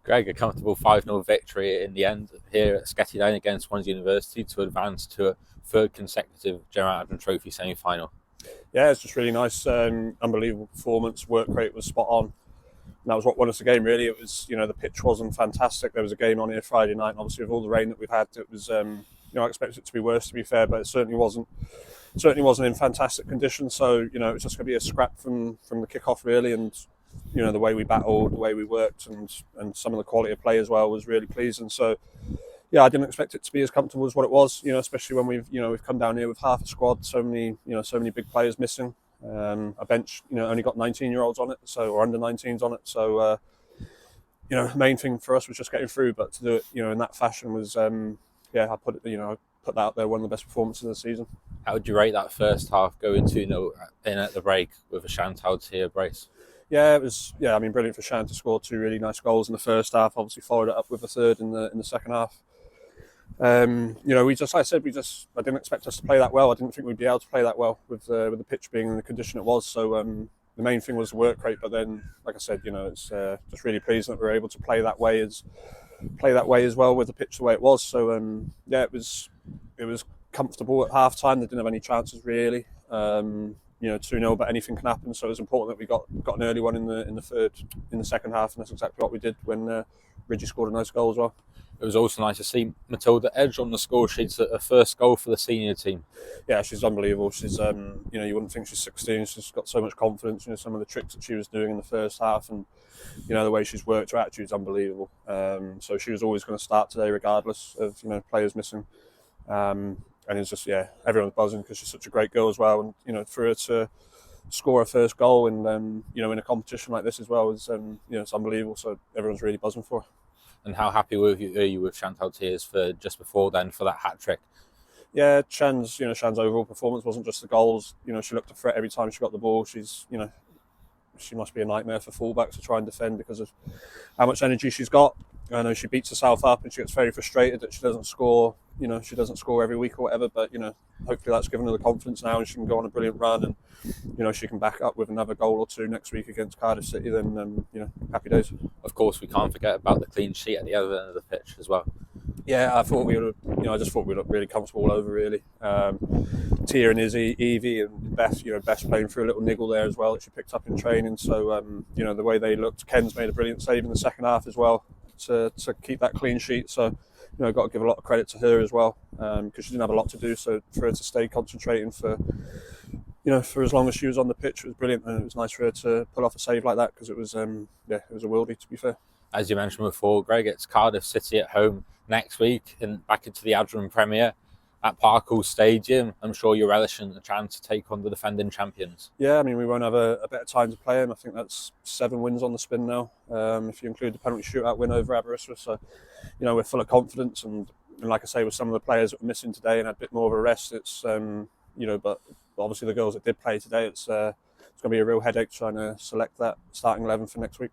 Greg, a comfortable 5-0 victory in the end here at Sketty Lane against Swansea University to advance to a third consecutive Gerard Adams Trophy semi-final. Yeah, it's just really nice, unbelievable performance. Work rate was spot on. And that was what won us the game, really. It was, the pitch wasn't fantastic. There was a game on here Friday night, and obviously with all the rain that we've had, it was, I expected it to be worse, to be fair, but it certainly wasn't. Certainly wasn't in fantastic condition. So, it's just going to be a scrap from the kick-off, really, and the way we battled, the way we worked, and some of the quality of play as well was really pleasing. So, yeah, I didn't expect it to be as comfortable as what it was. Especially when we've come down here with half a squad, so many big players missing. A bench, only got 19-year-olds on it, or under 19s on it. So, the main thing for us was just getting through. But to do it, in that fashion was, I put that out there, one of the best performances of the season. How would you rate that first half going 2-0 in at the break with a Chantal Tier brace? Yeah, it was. Yeah, I mean, brilliant for Shan to score two really nice goals in the first half. Obviously, followed it up with a third in the second half. I didn't expect us to play that well. I didn't think we'd be able to play that well with the pitch being in the condition it was. So the main thing was the work rate. But then, like I said, it's just really pleasing that we were able to play that way as well with the pitch the way it was. So it was comfortable at half time. They didn't have any chances really. 2-0, but anything can happen. So it was important that we got an early one in the second half, and that's exactly what we did when Ridgie scored a nice goal as well. It was also nice to see Matilda Edge on the score sheets, a first goal for the senior team. Yeah, she's unbelievable. She's you wouldn't think she's 16. She's got so much confidence. Some of the tricks that she was doing in the first half, and the way she's worked, her attitude's unbelievable. So she was always going to start today, regardless of players missing. And it's just, everyone's buzzing because she's such a great girl as well. And, for her to score her first goal and, in a competition like this as well is, it's unbelievable. So everyone's really buzzing for her. And how happy were you with Chantal Tiers for just before then for that hat-trick? Yeah, Shan's overall performance wasn't just the goals. She looked a threat every time she got the ball. She's, she must be a nightmare for fullbacks to try and defend because of how much energy she's got. I know she beats herself up and she gets very frustrated that she doesn't score. She doesn't score every week or whatever, but, hopefully that's given her the confidence now and she can go on a brilliant run and, she can back up with another goal or two next week against Cardiff City, then, happy days. Of course, we can't forget about the clean sheet at the other end of the pitch as well. Yeah, I thought I just thought we looked really comfortable all over, really. Tia and Izzy, Evie and Beth, Beth's playing through a little niggle there as well that she picked up in training. So, the way they looked, Ken's made a brilliant save in the second half as well to keep that clean sheet. So, got to give a lot of credit to her as well because she didn't have a lot to do. So for her to stay concentrating for as long as she was on the pitch, it was brilliant, and it was nice for her to pull off a save like that because it was a worldie, to be fair. As you mentioned before, Greg, it's Cardiff City at home next week and back into the Adram Premier at Parkhall Stadium. I'm sure you're relishing the chance to take on the defending champions. Yeah, I mean, we won't have a better time to play them. I think that's 7 wins on the spin now, if you include the penalty shootout win over Aberystwyth. So, we're full of confidence, and like I say, with some of the players that were missing today and had a bit more of a rest, it's, but obviously the girls that did play today, it's going to be a real headache trying to select that starting 11 for next week.